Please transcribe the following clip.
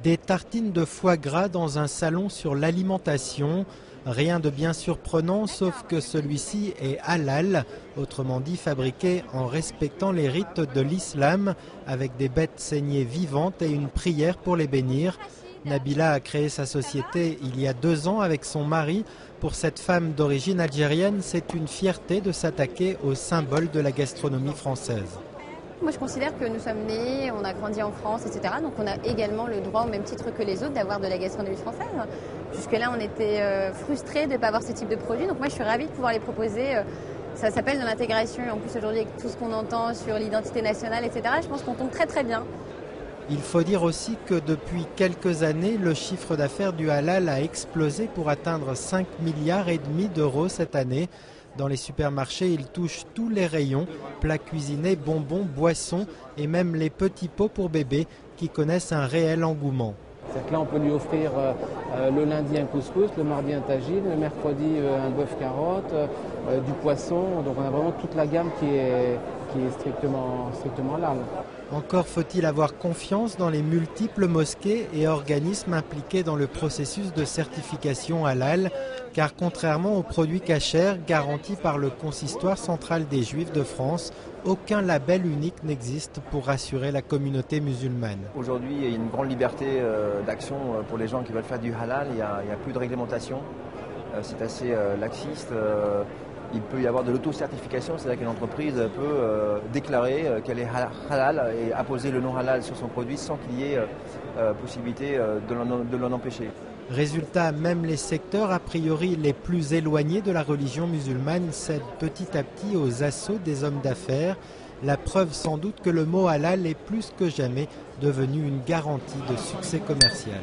Des tartines de foie gras dans un salon sur l'alimentation. Rien de bien surprenant, sauf que celui-ci est halal, autrement dit fabriqué en respectant les rites de l'islam, avec des bêtes saignées vivantes et une prière pour les bénir. Nabila a créé sa société il y a 2 ans avec son mari. Pour cette femme d'origine algérienne, c'est une fierté de s'attaquer au symbole de la gastronomie française. Moi, je considère que nous sommes nés, on a grandi en France, etc. Donc on a également le droit, au même titre que les autres, d'avoir de la gastronomie française. Jusque-là, on était frustrés de ne pas avoir ce type de produit. Donc moi, je suis ravie de pouvoir les proposer. Ça s'appelle de l'intégration. En plus, aujourd'hui, avec tout ce qu'on entend sur l'identité nationale, etc., je pense qu'on tombe très très bien. Il faut dire aussi que depuis quelques années, le chiffre d'affaires du halal a explosé pour atteindre 5,5 milliards d'euros cette année. Dans les supermarchés, il touche tous les rayons, plats cuisinés, bonbons, boissons et même les petits pots pour bébés qui connaissent un réel engouement. Là, on peut lui offrir le lundi un couscous, le mardi un tagine, le mercredi un bœuf carotte, du poisson. Donc on a vraiment toute la gamme qui est strictement halal. Encore faut-il avoir confiance dans les multiples mosquées et organismes impliqués dans le processus de certification halal, car contrairement aux produits cachers garantis par le Consistoire central des Juifs de France, aucun label unique n'existe pour rassurer la communauté musulmane. Aujourd'hui, il y a une grande liberté d'action pour les gens qui veulent faire du halal. Il n'y a plus de réglementation. C'est assez laxiste. Il peut y avoir de l'auto-certification, c'est-à-dire qu'une entreprise peut déclarer qu'elle est halal et apposer le nom halal sur son produit sans qu'il y ait possibilité de l'en empêcher. Résultat, même les secteurs a priori les plus éloignés de la religion musulmane cèdent petit à petit aux assauts des hommes d'affaires. La preuve sans doute que le mot halal est plus que jamais devenu une garantie de succès commercial.